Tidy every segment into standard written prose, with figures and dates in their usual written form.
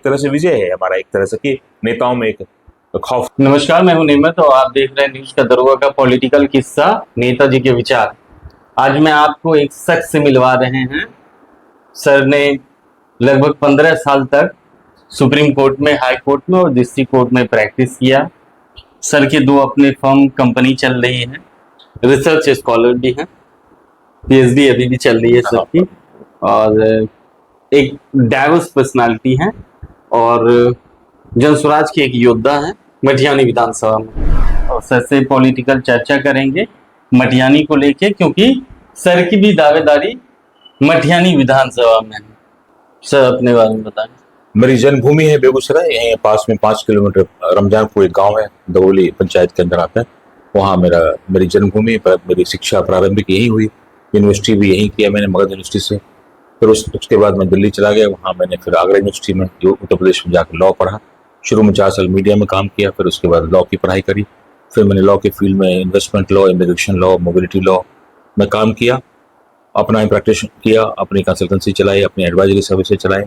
एक तरह से विजय है हमारा, एक तरह से कि नेताओं में एक खौफ। नमस्कार, मैं हूं नेमत और आप देख रहे हैं न्यूज का दरोगा का पॉलिटिकल किस्सा, नेताजी के विचार। आज मैं आपको एक शख्स से मिलवा रहे हैं। सर ने लगभग 15 साल तक सुप्रीम कोर्ट में, हाई कोर्ट में और डिस्ट्रिक्ट कोर्ट में प्रैक्टिस किया। सर की 2 अपने फर्म कंपनी चल रही है, रिसर्च स्कॉलर भी हैं, पीएचडी अभी भी चल रही है सर की, और एक डाइवर्स पर्सनालिटी है और जन स्वराज के एक योद्धा है मटियानी विधानसभा में। और सर से पॉलिटिकल चर्चा करेंगे मटियानी को लेके, क्योंकि सर की भी दावेदारी मटियानी विधानसभा में है। सर अपने बारे में बताएं। मेरी जन्मभूमि है बेगूसराय, यहीं पास में 5 किलोमीटर रमजानपुर एक गांव है, दवोली पंचायत के अंदर आता है। वहाँ मेरी जन्मभूमि पर मेरी शिक्षा प्रारंभिक यहीं हुई, यूनिवर्सिटी भी यहीं किया मैंने, मगध यूनिवर्सिटी से। फिर उसके बाद मैं दिल्ली चला गया, वहाँ मैंने फिर आगरा यूनिवर्सिटी में जो उत्तर प्रदेश में जाकर लॉ पढ़ा। शुरू में 4 साल मीडिया में काम किया, फिर उसके बाद लॉ की पढ़ाई करी। फिर मैंने लॉ के फील्ड में investment law, immigration law, mobility law में काम किया, अपना प्रैक्टिस किया, अपनी कंसल्टेंसी चलाई, अपनी एडवाइजरी सर्विसेज चलाई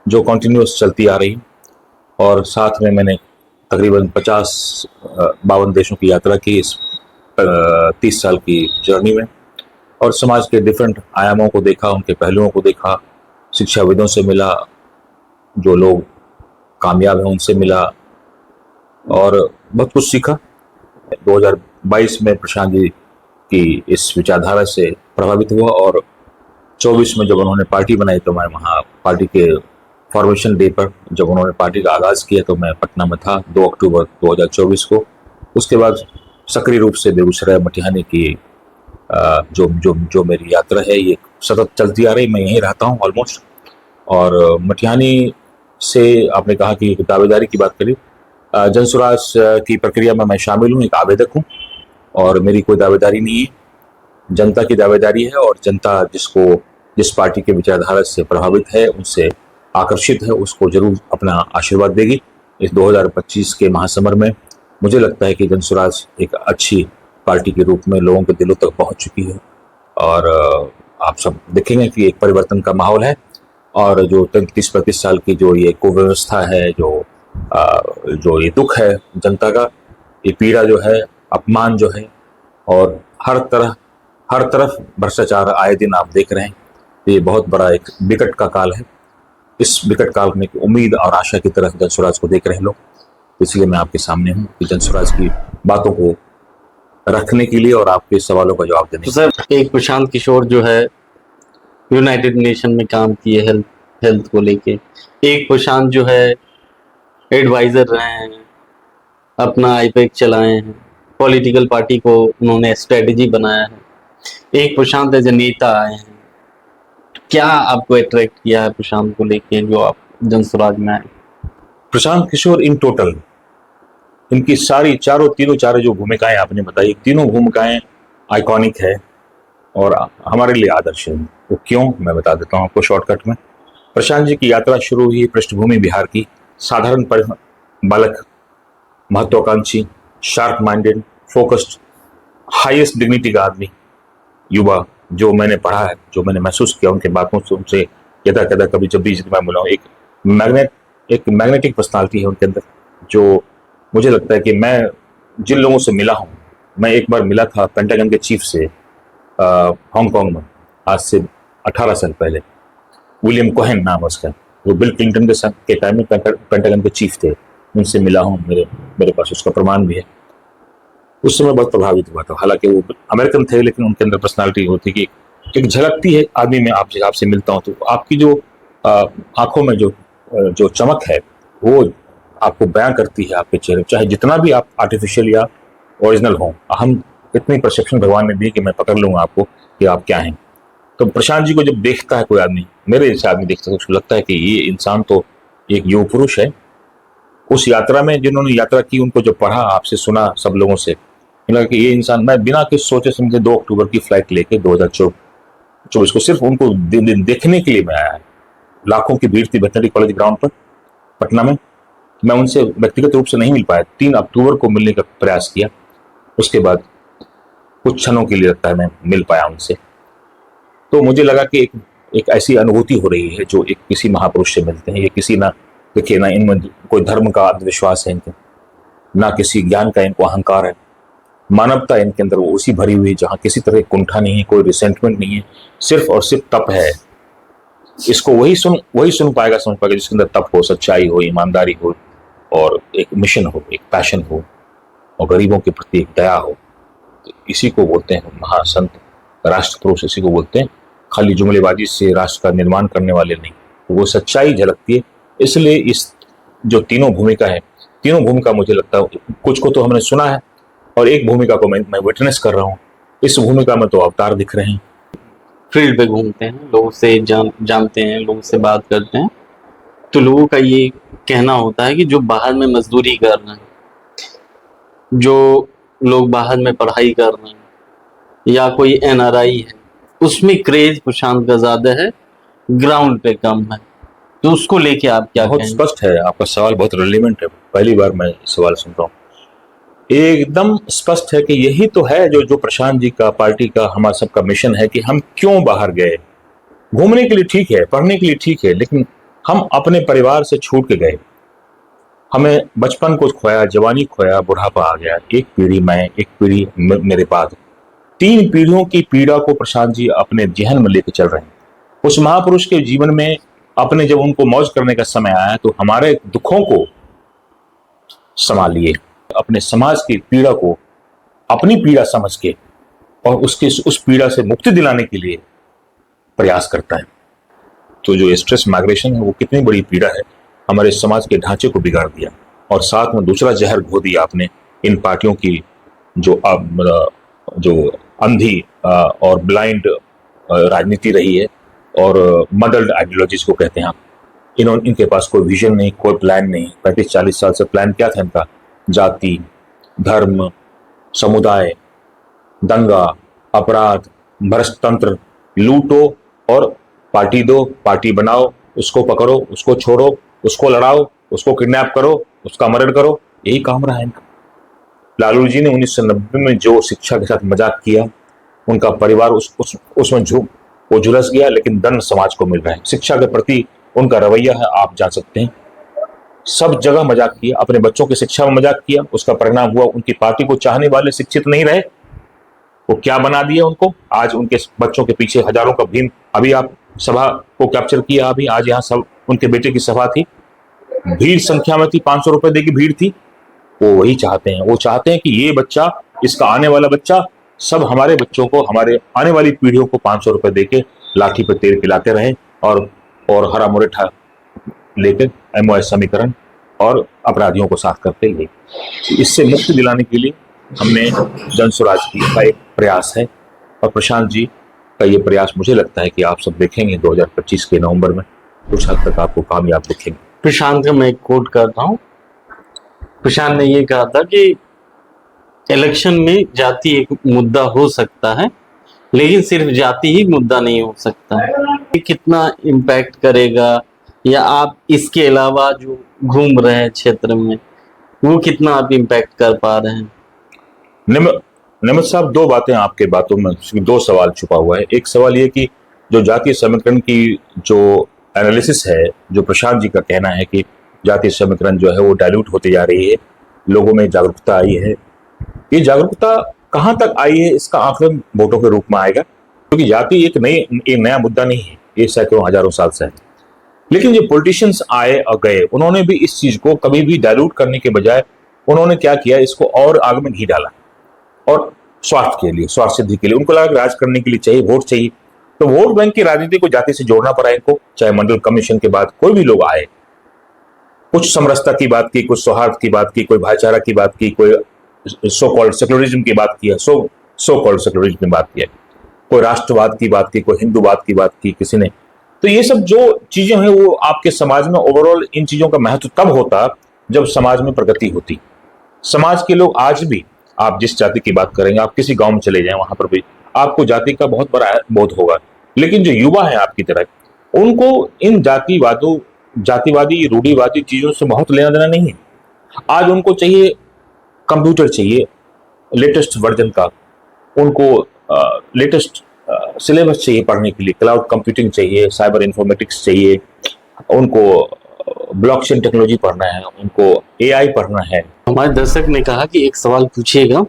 जो कंटिन्यूस चलती आ रही। और साथ में मैंने तकरीबन 52 देशों की यात्रा की इस 30 साल की जर्नी में, और समाज के डिफरेंट आयामों को देखा, उनके पहलुओं को देखा, शिक्षाविदों से मिला, जो लोग कामयाब हैं उनसे मिला और बहुत कुछ सीखा। 2022 में प्रशांत जी की इस विचारधारा से प्रभावित हुआ और 24 में जब उन्होंने पार्टी बनाई तो मैं वहाँ पार्टी के फॉर्मेशन डे पर, जब उन्होंने पार्टी का आगाज़ किया तो मैं पटना में था 2 अक्टूबर 2024 को। उसके बाद सक्रिय रूप से बेगूसराय मटिहानी की जो जो जो मेरी यात्रा है ये सतत चलती आ रही। मैं यहीं रहता हूँ ऑलमोस्ट। और मटिहानी से आपने कहा कि दावेदारी की बात करी, जनसुराज की प्रक्रिया में मैं शामिल हूँ, एक आवेदक हूँ और मेरी कोई दावेदारी नहीं है, जनता की दावेदारी है। और जनता जिस पार्टी के विचारधारा से प्रभावित है, उनसे आकर्षित है, उसको जरूर अपना आशीर्वाद देगी। इस 2025 के महासमर में मुझे लगता है कि जनसुराज एक अच्छी पार्टी के रूप में लोगों के दिलों तक पहुंच चुकी है और आप सब देखेंगे कि एक परिवर्तन का माहौल है। और जो 33-35 साल की जो ये कुव्यवस्था है, जो ये दुख है जनता का, ये पीड़ा जो है, अपमान जो है, और हर तरफ भ्रष्टाचार आए दिन आप देख रहे हैं, ये बहुत बड़ा एक विकट का काल है। इस विकट काल में उम्मीद और आशा की तरफ जनसुराज को देख रहे हैं लोग, इसलिए मैं आपके सामने हूँ कि जनसुराज की बातों को रखने के लिए और आपके सवालों का जवाब देने। तो सर, एक प्रशांत किशोर जो है यूनाइटेड नेशन में काम किए हेल्थ को लेके, एक प्रशांत जो है एडवाइजर रहे हैं, अपना आईपैक चलाए हैं, पॉलिटिकल पार्टी को उन्होंने स्ट्रेटेजी बनाया है, एक प्रशांत एज ए नेता आए हैं। क्या आपको अट्रैक्ट किया है प्रशांत को लेके जो आप जनसुराज में आए? प्रशांत किशोर इन टोटल, इनकी सारी तीनों जो भूमिकाएं आपने बताई, तीनों भूमिकाएं आइकॉनिक है और हमारे लिए आदर्श है। वो क्यों, मैं बता देता हूँ आपको शॉर्टकट में। प्रशांत जी की यात्रा शुरू हुई पृष्ठभूमि बिहार की, साधारण बालक, महत्वाकांक्षी, sharp minded, focused, highest dignity का आदमी, युवा, जो मैंने पढ़ा है, जो मैंने महसूस किया उनके बातों से, उनसे यदा कभी जब भी मैं मिला हूँ, एक मैग्नेटिक पर्सनालिटी है उनके अंदर, जो मुझे लगता है कि मैं जिन लोगों से मिला हूँ, मैं एक बार मिला था पेंटागन के चीफ से हांगकांग में, आज से 18 साल पहले, विलियम कोहेन नाम है उसका, वो बिल क्लिंटन के टाइम में पेंटागन के चीफ थे। उनसे मिला हूँ, मेरे पास उसका प्रमाण भी है। उस समय बहुत प्रभावित हुआ था, हालांकि वो अमेरिकन थे लेकिन उनके अंदर पर्सनालिटी होती कि एक झलकती है आदमी में। आपसे मिलता हूँ तो आपकी जो आंखों में जो चमक है वो आपको बयां करती है आपके चेहरे, चाहे जितना भी आप आर्टिफिशियल या ओरिजिनल हो। हम इतनी परसेप्शन भगवान ने दी कि मैं पकड़ लूंगा आपको कि आप क्या हैं। तो प्रशांत जी को जब देखता है कोई आदमी, मेरे जैसे आदमी देखता है, तो उसको लगता है कि ये इंसान तो एक युग पुरुष है। उस यात्रा में जिन्होंने यात्रा की, उनको जो पढ़ा, आपसे सुना, सब लोगों से लगा कि ये इंसान, मैं बिना किसी सोचे समझे 2 अक्टूबर की फ्लाइट लेके 2024 को सिर्फ उनको देखने के लिए मैं आया। लाखों की भीड़ थी वेटनरी कॉलेज ग्राउंड पर पटना में। मैं उनसे व्यक्तिगत रूप से नहीं मिल पाया, 3 अक्टूबर को मिलने का प्रयास किया। उसके बाद कुछ क्षणों के लिए लगता है मैं मिल पाया उनसे। तो मुझे लगा कि एक ऐसी अनुभूति हो रही है जो एक किसी महापुरुष से मिलते हैं। ये किसी ना देखिए ना इनमें कोई धर्म का अंधविश्वास है इनके, ना किसी ज्ञान का इनको अहंकार है, मानवता इनके अंदर वो उसी भरी हुई है जहाँ किसी तरह की कुंठा नहीं है, कोई रिसेंटमेंट नहीं है, सिर्फ और सिर्फ तप है। इसको वही सुन पाएगा, समझ पाएगा जिसके अंदर तप हो, सच्चाई हो, ईमानदारी हो, और एक मिशन हो, एक पैशन हो, और गरीबों के प्रति एक दया हो। तो इसी को बोलते हैं महासंत, राष्ट्र पुरुष इसी को बोलते हैं। खाली जुमलेबाजी से राष्ट्र का निर्माण करने वाले नहीं, तो वो सच्चाई झलकती है। इसलिए इस जो तीनों भूमिका है, तीनों भूमिका मुझे लगता है कुछ को तो हमने सुना है और एक भूमिका को मैं विटनेस कर रहा हूँ। इस भूमिका में तो अवतार दिख रहे हैं। फील्ड पे घूमते हैं, लोगों से जानते हैं, लोगों से बात करते हैं, तो लोगों का ये कहना होता है कि जो बाहर में मजदूरी कर रहे हैं, जो लोग बाहर में पढ़ाई कर रहे हैं, या कोई एनआरआई है, उसमें क्रेज प्रशांत का ज्यादा है, ग्राउंड पे कम है। तो उसको लेके आप क्या बहुत कहेंगे? स्पष्ट है, आपका सवाल बहुत रिलेवेंट है, पहली बार मैं सवाल सुन रहा हूँ। एकदम स्पष्ट है कि यही तो है जो प्रशांत जी का, पार्टी का, हमारा सबका मिशन है कि हम क्यों बाहर गए। घूमने के लिए ठीक है, पढ़ने के लिए ठीक है, लेकिन हम अपने परिवार से छूट के गए। हमें बचपन को खोया, जवानी खोया, बुढ़ापा आ गया। एक पीढ़ी मैं, एक पीढ़ी मेरे बाद, 3 पीढ़ियों की पीड़ा को प्रशांत जी अपने जहन में लेकर चल रहे हैं। उस महापुरुष के जीवन में अपने जब उनको मौज करने का समय आया तो हमारे दुखों को संभालिए, अपने समाज की पीड़ा को अपनी पीड़ा समझ के और उसके उस पीड़ा से मुक्ति दिलाने के लिए प्रयास करता है। तो जो स्ट्रेस माइग्रेशन है वो कितनी बड़ी पीड़ा है, हमारे समाज के ढांचे को बिगाड़ दिया, और साथ में दूसरा जहर घोल दिया आपने इन पार्टियों की जो जो अंधी और ब्लाइंड राजनीति रही है, और मडल्ड आइडियोलॉजीज को कहते हैं आप। इनके पास कोई विजन नहीं, कोई प्लान नहीं। 35-40 साल से प्लान क्या था इनका? जाति, धर्म, समुदाय, दंगा, अपराध, भ्रष्ट तंत्र, लूटो और पार्टी दो, पार्टी बनाओ, उसको पकड़ो, उसको छोड़ो, उसको लड़ाओ, उसको किडनैप करो, उसका मर्डर करो, यही काम रहा है इनका। लालू जी ने 1990 में जो शिक्षा के साथ मजाक किया, उनका परिवार उसमें वो झुलस गया, लेकिन दंड समाज को मिल रहा है। शिक्षा के प्रति उनका रवैया है, आप जान सकते हैं। सब जगह मजाक किया, अपने बच्चों की शिक्षा में मजाक किया, उसका परिणाम हुआ उनकी पार्टी को चाहने वाले शिक्षित नहीं रहे। वो क्या बना दिया उनको? आज उनके बच्चों के पीछे हजारों का भीम, अभी आप सभा को कैप्चर किया, अभी आज यहाँ सब उनके बेटे की सभा थी, भीड़ संख्या में थी, 500 रुपए दे की भीड़ थी। वो वही चाहते हैं, वो चाहते हैं कि ये बच्चा, इसका आने वाला बच्चा, सब हमारे बच्चों को, हमारे आने वाली पीढ़ियों को 500 रुपए देके लाठी पर तेल पिलाते रहे और हरा मुरेठा लेकर MOS समीकरण और अपराधियों को साथ करते ही। इससे मुक्ति दिलाने के लिए हमने जन स्वराज का एक प्रयास है, और प्रशांत जी का ये प्रयास मुझे लगता है कि आप सब देखेंगे 2025 के नवंबर में कुछ हद तक आपको कामयाब दिखेंगे। प्रशांत का मैं एक कोट कर रहा हूँ। प्रशांत ने ये कहा था कि इलेक्शन में जाति एक मुद्दा हो सकता है, लेकिन सिर्फ जाति ही मुद्दा नहीं हो सकता है। ये कितना इम्पैक्ट करेगा, या आप इसके अलावा जो घूम रहे हैं क्षेत्र में, वो कितना आप इम्पैक्ट कर पा रहे हैं? निमित साहब, 2 बातें आपके बातों में, 2 सवाल छुपा हुआ है। एक सवाल ये कि जो जातीय समीकरण की जो एनालिसिस है, जो प्रशांत जी का कहना है कि जातीय समीकरण जो है वो डाइल्यूट होती जा रही है, लोगों में जागरूकता आई है। ये जागरूकता कहां तक आई है, इसका आकलन वोटों के रूप में आएगा, क्योंकि जाति एक नया मुद्दा नहीं है, ये सैकड़ों हजारों साल से है। लेकिन जो पॉलिटिशियंस आए और गए, उन्होंने भी इस चीज को कभी भी डाइल्यूट करने के बजाय उन्होंने क्या किया, इसको और आग में घी डाला, और स्वार्थ के लिए, स्वार्थ सिद्धि के लिए, उनको लगा राज करने के लिए चाहिए, वोट चाहिए, तो वोट बैंक की राजनीति को जाति से जोड़ना पड़ा इनको। चाहे मंडल कमीशन के बाद कोई भी लोग आए, कुछ समरसता की बात की, कुछ सौहार्द की बात की, कोई भाईचारा की बात की, कोई सो कॉल्ड सेक्युलरिज्म की बात की, सो कॉल्ड सेक्युलरिज्म की बात की, कोई राष्ट्रवाद की बात की, कोई हिंदूवाद की बात की किसी ने। तो ये सब जो चीजें हैं वो आपके समाज में ओवरऑल, इन चीजों का महत्व तब होता जब समाज में प्रगति होती। समाज के लोग आज भी, आप जिस जाति की बात करेंगे, आप किसी गांव में चले जाएं, वहां पर भी आपको जाति का बहुत बड़ा बोध होगा। लेकिन जो युवा है आपकी तरह, उनको इन जातिवादी रूढ़िवादी चीजों से बहुत लेना देना नहीं है। आज उनको चाहिए कंप्यूटर, चाहिए लेटेस्ट वर्जन का, उनको लेटेस्ट सिलेबस चाहिए पढ़ने के लिए, क्लाउड कंप्यूटिंग चाहिए, साइबर इंफॉर्मेटिक्स चाहिए, उनको ब्लॉकचेन टेक्नोलॉजी पढ़ना है, उनको एआई पढ़ना है। हमारे दर्शक ने कहा कि एक सवाल पूछिएगा।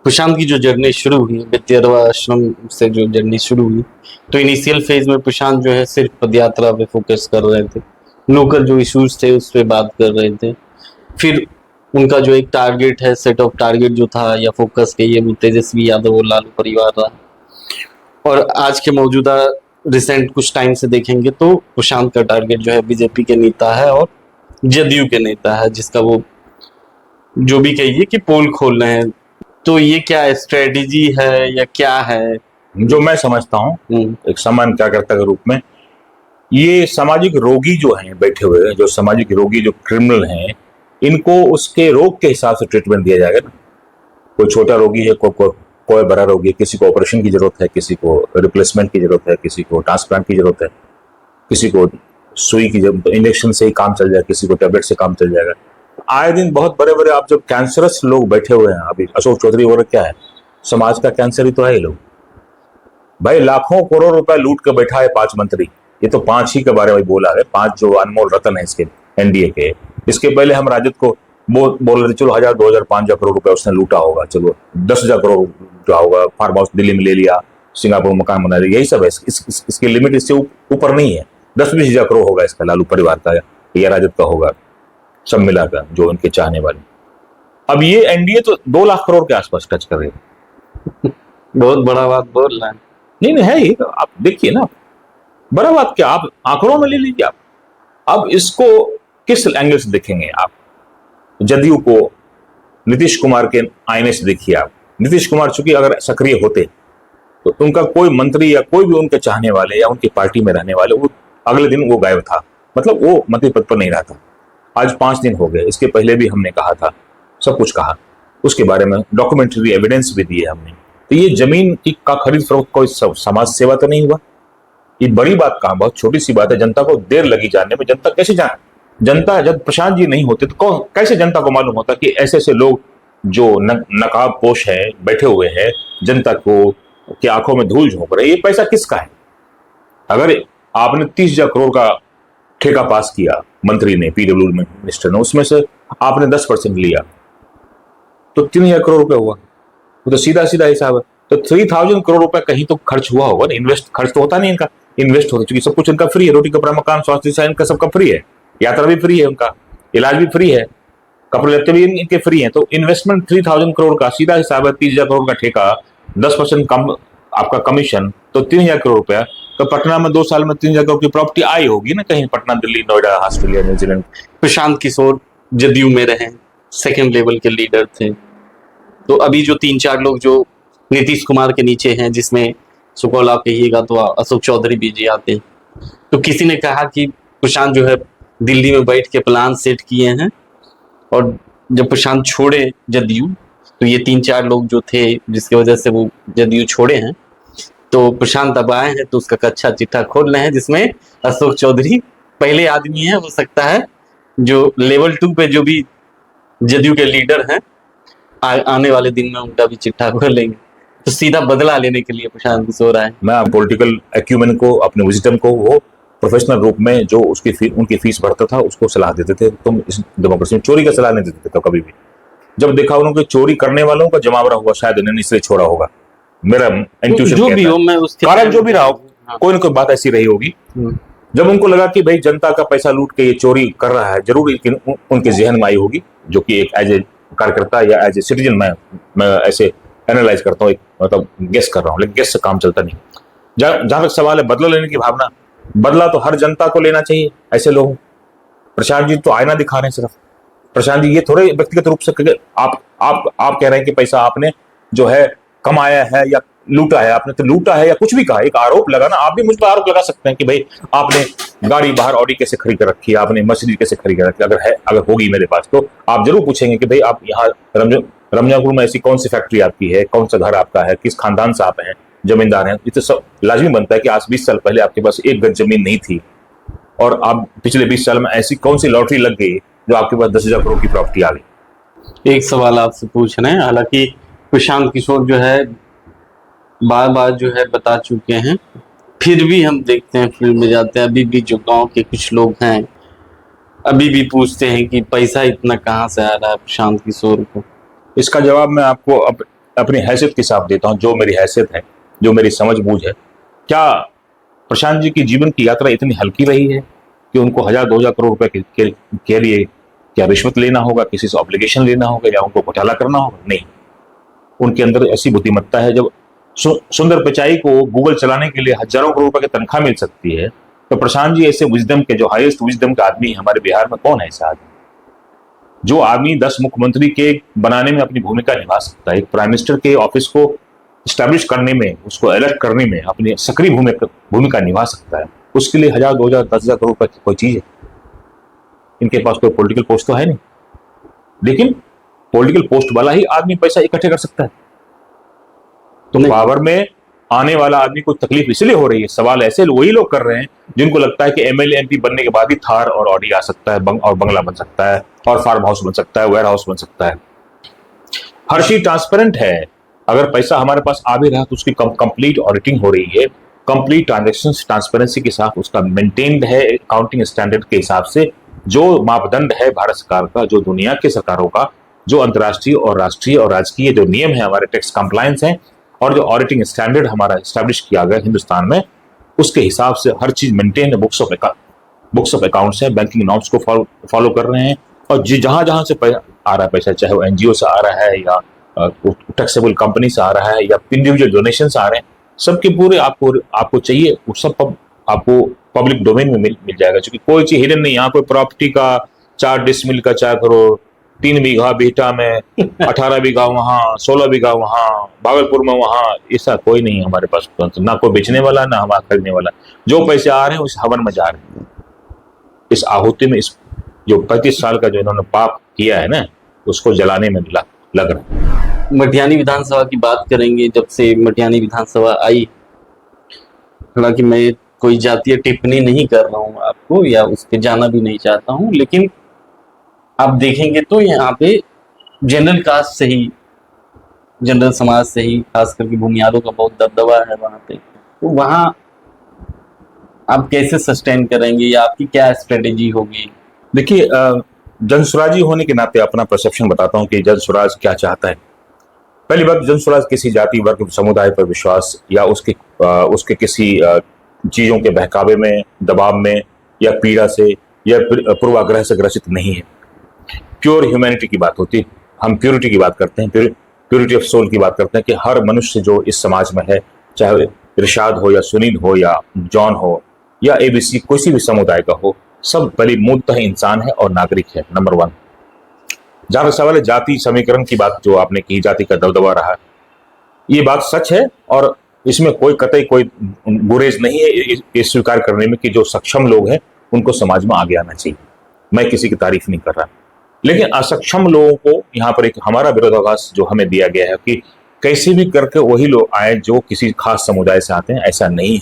प्रशांत की जो जर्नी शुरू हुई, विद्याधर आश्रम से जो जर्नी शुरू हुई, तो इनिशियल फेज में प्रशांत जो है सिर्फ पदयात्रा पे फोकस कर रहे थे, लोकल जो इश्यूज थे उस पे बात कर रहे थे। फिर उनका जो एक टारगेट है, सेट ऑफ टारगेट जो था या फोकस के, ये वो तेजस्वी यादव और लालू परिवार रहा। और आज के मौजूदा रिसेंट कुछ टाइम से देखेंगे तो प्रशांत का टारगेट जो है बीजेपी के नेता है और जदयू के नेता है, जिसका वो जो भी कहिए कि पोल खोल रहे हैं। तो ये क्या स्ट्रेटेजी है या क्या है? जो मैं समझता हूँ एक सामान्य कार्यकर्ता के रूप में, ये सामाजिक रोगी जो हैं बैठे हुए, जो सामाजिक रोगी जो क्रिमिनल हैं, इनको उसके रोग के हिसाब से ट्रीटमेंट दिया जाएगा ना। कोई छोटा रोगी है, कोई बड़ा रोगी है, किसी को ऑपरेशन की जरूरत है, किसी को रिप्लेसमेंट की जरूरत है, किसी को ट्रांसप्लांट की जरूरत है, किसी को सुई की जरूरत, इंजेक्शन से ही काम चल जाएगा, किसी को टैबलेट से काम चल जाएगा। आए दिन बहुत बड़े बड़े आप जब कैंसरस लोग बैठे हुए हैं, अभी अशोक चौधरी वगैरह क्या है, समाज का कैंसर ही तो है ये लोग। भाई लाखों करोड़ रुपए लूट के बैठा है 5 मंत्री, ये तो 5 ही के बारे में बोला है, 5 जो अनमोल रतन है इसके एनडीए के। इसके पहले हम राजद को बोल रहे थे चलो 1000 2000 5000 करोड़ रुपए उसने लूटा होगा, चलो 10,000 करोड़ लूटा होगा, फार्म हाउस दिल्ली में ले लिया, सिंगापुर मकान बना लिया, यही सब है। इसकी लिमिट इससे ऊपर नहीं है। 10-20 हजार करोड़ होगा इसका, लालू परिवार का या राजद का होगा, सब मिलाकर जो इनके चाहने वाले। अब ये एनडीए तो 2 लाख करोड़ के आसपास टच कर रहे हैं। बहुत बड़ा बात बोल रहा है। नहीं है ये, आप देखिए ना, बड़ा बात क्या, आप आंकड़ों में ले लीजिए। आप अब इसको किस एंगल से देखेंगे आप? जदयू को नीतीश कुमार के आईने से देखिए आप। नीतीश कुमार चूंकि अगर सक्रिय होते तो उनका कोई मंत्री या कोई भी उनके चाहने वाले या उनकी पार्टी में रहने वाले, वो अगले दिन वो गायब था, मतलब वो मंत्री पद पर नहीं रहा था। आज 5 दिन हो गए, इसके पहले भी हमने कहा था, सब कुछ कहा, उसके बारे में डॉक्यूमेंट्री एविडेंस भी दिए हमने। तो ये जमीन की का खरीद फरोख्त कोई समाज सेवा तो नहीं हुआ। ये बड़ी बात कहा, बहुत छोटी सी बात है। जनता को देर लगी जानने में, जनता कैसे जाने? जनता जब प्रशांत जी नहीं होते तो कैसे जनता को मालूम होता कि ऐसे ऐसे लोग जो नकाब पोश है बैठे हुए हैं, जनता को की आंखों में धूल झोंक रहे। ये पैसा किसका है? अगर आपने 30,000 करोड़ का ठेका पास किया, मंत्री ने, पीडब्ल्यू मिनिस्टर ने, उसमें से आपने 10% लिया तो 3,000 करोड़ रुपए हुआ। वो तो सीधा सीधा हिसाब है। तो 3,000 करोड़ रुपए कहीं तो खर्च हुआ होगा ना। इन्वेस्ट खर्च तो होता नहीं इनका, इन्वेस्ट होता, क्योंकि सब कुछ इनका फ्री है। रोटी कपड़ा मकान स्वास्थ्य इनका सबका फ्री है, यात्रा भी फ्री है, उनका इलाज भी फ्री है, कपड़े लत्ते भी इनके फ्री है। तो इन्वेस्टमेंट 3,000 करोड़ का सीधा हिसाब है, 30,000 करोड़ का ठेका, 10% कम आपका कमीशन, तो 3,000 करोड़ रुपया। तो पटना में 2 साल में 3,000 करोड़ की प्रॉपर्टी आई होगी ना कहीं, पटना, दिल्ली, नोएडा, ऑस्ट्रेलिया, न्यूजीलैंड। प्रशांत किशोर जदयू में रहे, सेकंड लेवल के लीडर थे। तो अभी जो 3-4 लोग जो नीतीश कुमार के नीचे हैं, जिसमें सुकौल आप कहिएगा तो अशोक चौधरी भी जी आते हैं, तो किसी ने कहा कि प्रशांत जो है दिल्ली में बैठ के प्लान सेट किए हैं, और जब प्रशांत छोड़े जदयू तो ये 3-4 लोग जो थे जिसकी वजह से वो जदयू छोड़े हैं, तो प्रशांत अब आए हैं तो उसका कच्चा चिट्ठा खोल रहे हैं, जिसमें अशोक चौधरी पहले आदमी है, हो सकता है जो लेवल 2 पे जो भी जदयू के लीडर हैं आने वाले दिन में उनका भी चिट्ठा खोल लेंगे। तो सीधा बदला लेने के लिए प्रशांत किशोर आए। मैं पॉलिटिकल एक्यूमेन को, अपने विजडम को, वो प्रोफेशनल रूप में जो उनकी फीस भरता था उसको सलाह देते थे। तुम इस डेमोक्रेसी में चोरी का सलाह नहीं देते थे कभी भी। जब देखा उन्होंने चोरी करने वालों का जमावड़ा हुआ, शायद उन्होंने इसलिए छोड़ा होगा। मेरा इंट्यूशन जो भी हो, मैं उसके कारण जो भी रहा हो, कोई ना कोई बात ऐसी रही होगी। जब उनको लगा कि भाई जनता का पैसा लूट के ये चोरी कर रहा है, जरूर उनके जहन में आई होगी, जो कि एक एज ए कार्यकर्ता या एज ए सिटीजन मैं ऐसे एनालाइज करता हूँ, मतलब गेस कर रहा हूँ, लेकिन गेस से काम चलता नहीं। जहां तक सवाल है बदला लेने की भावना, बदला तो हर जनता को लेना चाहिए ऐसे लोग। प्रशांत जी तो आईना दिखा रहे हैं सिर्फ। प्रशांत जी ये थोड़े व्यक्तिगत रूप से आप कह रहे हैं कि पैसा आपने जो है कमाया है या लूटा है, आपने तो लूटा है या कुछ भी कहा, एक आरोप लगा ना। आप भी मुझ पर आरोप लगा सकते हैं कि भाई आपने गाड़ी बाहर ऑडी कैसे खरीद कर रखी है, आपने मर्सिडीज कैसे खरीद कर रखी है। अगर होगी मेरे पास तो आप जरूर पूछेंगे कि भाई आप यहाँ रमजानपुर में ऐसी कौन सी फैक्ट्री आपकी है, कौन सा घर आपका है, किस खानदान से आप हैं, जमींदार हैं। ये तो सब लाजमी बनता है कि आज 20 साल पहले आपके पास 1 गज जमीन नहीं थी, और आप पिछले 20 साल में ऐसी कौन सी लॉटरी लग गई जो आपके पास 10,000 करोड़ की प्रॉपर्टी आ गई। एक सवाल आपसे पूछ रहे हैं, हालांकि प्रशांत किशोर जो है बार बार जो है बता चुके हैं, फिर भी हम देखते हैं, फील्ड में जाते हैं, अभी भी जो गांव के कुछ लोग हैं अभी भी पूछते हैं कि पैसा इतना कहाँ से आ रहा है प्रशांत किशोर को। इसका जवाब मैं आपको अपनी हैसियत के हिसाब देता हूं, जो मेरी हैसियत है, जो मेरी समझ बूझ है। क्या प्रशांत जी की जीवन की यात्रा इतनी हल्की रही है कि उनको 1,000-2,000 करोड़ रुपए के लिए क्या रिश्वत लेना होगा, किसी से ऑब्लिगेशन लेना होगा, या उनको घोटाला करना होगा? नहीं, उनके अंदर ऐसी बुद्धिमत्ता है। जब सुंदर पिचाई को गूगल चलाने के लिए हजारों करोड़ रुपए की तनख्वाह मिल सकती है, तो प्रशांत जी ऐसे विजडम के, जो हाईएस्ट विजडम का आदमी है हमारे बिहार में, कौन है ऐसा आदमी जो आदमी 10 मुख्यमंत्री के बनाने में अपनी भूमिका निभा सकता है, एक प्राइम मिनिस्टर के ऑफिस को स्टैब्लिश करने में, उसको इलेक्ट करने में अपनी सक्रिय भूमिका निभा सकता है? उसके लिए 1,000, 2,000, 10,000 करोड़ रुपए की कोई चीज है? इनके पास कोई पॉलिटिकल पोस्ट तो है नहीं, लेकिन पॉलिटिकल पोस्ट वाला ही आदमी पैसा इकट्ठे कर सकता है। तो पावर में आने वाला आदमी को तकलीफ इसलिए हो रही है। सवाल ऐसे वही लोग कर रहे हैं जिनको लगता है कि एमएलए एमपी बनने के बाद ही थार और ऑडी आ सकता है, और बंगला बन सकता है, और फार्म हाउस बन सकता है, वेयर हाउस बन सकता है। हर चीज ट्रांसपेरेंट है। अगर पैसा हमारे पास आ भी रहा तो उसकी कंप्लीट ऑडिटिंग हो रही है, कंप्लीट ट्रांजेक्शन ट्रांसपेरेंसी के साथ उसका मेंटेन्ड है, अकाउंटिंग स्टैंडर्ड के हिसाब से। जो मापदंड है भारत सरकार का, जो दुनिया के सरकारों का, जो अंतर्राष्ट्रीय और राष्ट्रीय और राजकीय जो नियम है हमारे टैक्स कंप्लायंस है, और जो ऑडिटिंग स्टैंडर्ड हमारा स्टैब्लिश किया गया हिंदुस्तान में, उसके हिसाब से हर चीज मेंटेन है। बुक्स ऑफ अकाउंट्स है, बैंकिंग नॉर्म्स को फॉलो कर रहे हैं। और जहां जहां से आ रहा है पैसा, चाहे वो एनजीओ से आ रहा है, या टैक्सेबल कंपनी से आ रहा है, या इंडिविजुअल डोनेशन से आ रहे हैं, सबके पूरे आपको चाहिए वो सब आपको पब्लिक डोमेन में मिल जाएगा। क्योंकि कोई चीज हिडन नहीं। यहाँ कोई प्रॉपर्टी का 4 डिसमिल का 4 करोड़, 3 बीघा बीटा में, 18 बीघा वहां, 16 बीघा वहां, भागलपुर में वहां, ऐसा कोई नहीं है हमारे पास। ना कोई बेचने वाला, ना हमारा खरीदने वाला। जो पैसे आ रहे हैं उस हवन में जा रहे हैं, इस आहुति में, इस जो 35 साल का जो इन्होंने पाप किया है ना, उसको जलाने में लग रहा है। मटिहानी विधानसभा की बात करेंगे। जब से मटिहानी विधानसभा आई, हालांकि मैं कोई जातीय टिप्पणी नहीं कर रहा हूँ आपको, या उस पर जाना भी नहीं चाहता हूँ, लेकिन आप देखेंगे तो यहाँ पे जनरल कास्ट से ही, जनरल समाज से ही, खास करके बुनियादों का बहुत दबदबा है वहाँ पे। तो वहाँ आप कैसे सस्टेन करेंगे, या आपकी क्या स्ट्रेटेजी होगी? देखिए, जनसुराजी होने के नाते अपना परसेप्शन बताता हूँ कि जनसुराज क्या चाहता है। पहली बात, जनसुराज किसी जाति, वर्ग, समुदाय पर विश्वास, या उसके किसी चीजों के बहकावे में, दबाव में, या पीड़ा से, या पूर्वाग्रह से ग्रसित नहीं है। प्योर ह्यूमैनिटी की बात होती है। हम प्योरिटी की बात करते हैं, प्योरिटी ऑफ सोल की बात करते हैं कि हर मनुष्य जो इस समाज में है, चाहे इरशाद हो, या सुनील हो, या जॉन हो, या एबीसी किसी भी समुदाय का हो, सब पहले मूलतः इंसान है और नागरिक है, नंबर 1। जहां तक सवाल है जाति समीकरण की बात, जो आपने की, जाति का दबदबा रहा, ये बात सच है, और इसमें कोई कतई कोई गुरेज नहीं है ये स्वीकार करने में कि जो सक्षम लोग हैं उनको समाज में आगे आना चाहिए। मैं किसी की तारीफ नहीं कर रहा, लेकिन असक्षम लोगों को यहाँ पर एक हमारा विरोधाभास जो हमें दिया गया है कि कैसे भी करके वही लोग आए जो किसी खास समुदाय से आते हैं, ऐसा नहीं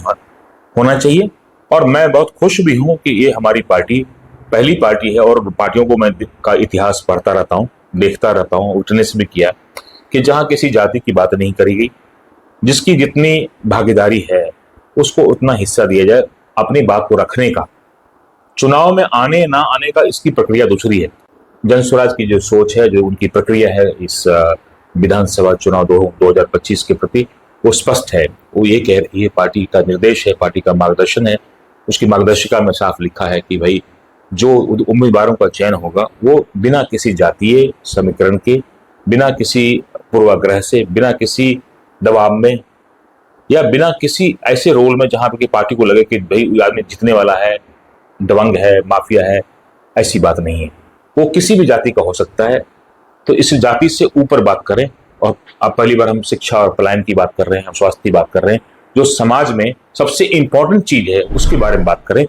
होना चाहिए। और मैं बहुत खुश भी हूं कि ये हमारी पार्टी पहली पार्टी है, और पार्टियों को मैं का इतिहास पढ़ता रहता हूं, देखता रहता हूं, उठने से भी किया, कि जहां किसी जाति की बात नहीं करी गई, जिसकी जितनी भागीदारी है उसको उतना हिस्सा दिया जाए अपनी बात को रखने का। चुनाव में आने ना आने का इसकी प्रक्रिया दूसरी है। जनसुराज की जो सोच है, जो उनकी प्रक्रिया है इस विधानसभा चुनाव 2025 के प्रति, वो स्पष्ट है। वो ये कह रही है, पार्टी का निर्देश है, पार्टी का मार्गदर्शन है, उसकी मार्गदर्शिका में साफ लिखा है कि भाई जो उम्मीदवारों का चयन होगा वो बिना किसी जातीय समीकरण के, बिना किसी पूर्वाग्रह से, बिना किसी दबाव में, या बिना किसी ऐसे रोल में जहां पर कि पार्टी को लगे कि भाई आदमी जीतने वाला है, दबंग है, माफिया है, ऐसी बात नहीं है। वो किसी भी जाति का हो सकता है। तो इस जाति से ऊपर बात करें। और अब पहली बार हम शिक्षा और पलायन की बात कर रहे हैं, हम स्वास्थ्य की बात कर रहे हैं, जो समाज में सबसे इंपॉर्टेंट चीज है उसके बारे में बात करें।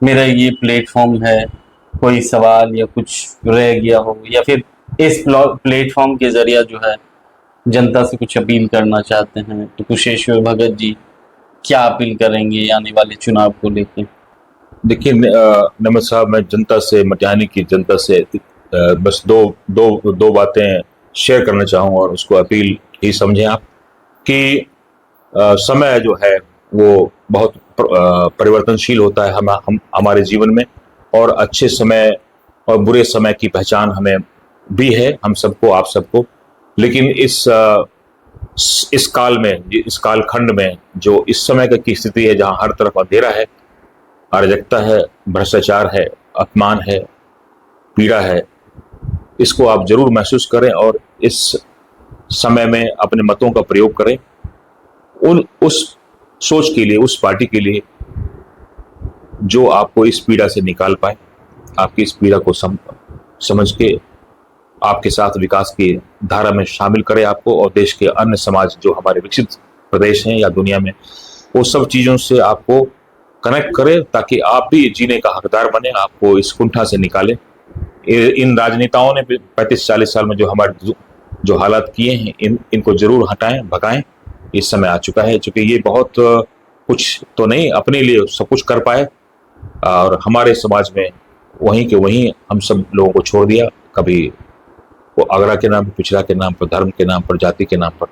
मेरा ये प्लेटफॉर्म है, कोई सवाल या कुछ रह गया हो, या फिर इस प्लेटफॉर्म के जरिए जो है जनता से कुछ अपील करना चाहते हैं, तो कुशेश्वर भगत जी क्या अपील करेंगे आने वाले चुनाव को लेकर? देखिए नमन साहब, मैं जनता से, मटिहानी की जनता से बस दो बातें शेयर करना चाहूँ, और उसको अपील ही समझें आप कि समय जो है वो बहुत परिवर्तनशील होता है हमारे जीवन में। और अच्छे समय और बुरे समय की पहचान हमें भी है, हम सबको, आप सबको। लेकिन इस काल में, इस कालखंड में जो इस समय की स्थिति है, जहां हर तरफ अंधेरा है, अराजकता है, भ्रष्टाचार है, अपमान है, पीड़ा है, इसको आप जरूर महसूस करें और इस समय में अपने मतों का प्रयोग करें उस सोच के लिए, उस पार्टी के लिए जो आपको इस पीड़ा से निकाल पाए, आपकी इस पीड़ा को समझ के आपके साथ विकास की धारा में शामिल करे आपको, और देश के अन्य समाज जो हमारे विकसित प्रदेश हैं या दुनिया में, वो सब चीजों से आपको कनेक्ट करे, ताकि आप भी जीने का हकदार बने, आपको इस कुंठा से निकाले। इन राजनेताओं ने 35-40 साल में जो हमारे जो हालात किए हैं, इनको जरूर हटाएं, भगाएं। इस समय आ चुका है, चूंकि ये बहुत कुछ तो नहीं, अपने लिए सब कुछ कर पाए और हमारे समाज में वहीं के वहीं हम सब लोगों को छोड़ दिया। कभी वो आगरा के नाम पर, पिछड़ा के नाम पर, धर्म के नाम पर, जाति के नाम पर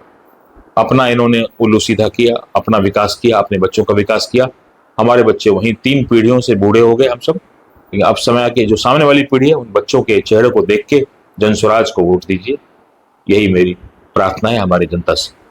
अपना इन्होंने उल्लू सीधा किया, अपना विकास किया, अपने बच्चों का विकास किया। हमारे बच्चे वहीं 3 पीढ़ियों से बूढ़े हो गए हम सब। अब समय आके जो सामने वाली पीढ़ी है, उन बच्चों के चेहरे को देख के जनस्वराज को वोट दीजिए। यही मेरी प्रार्थना है हमारी जनता से।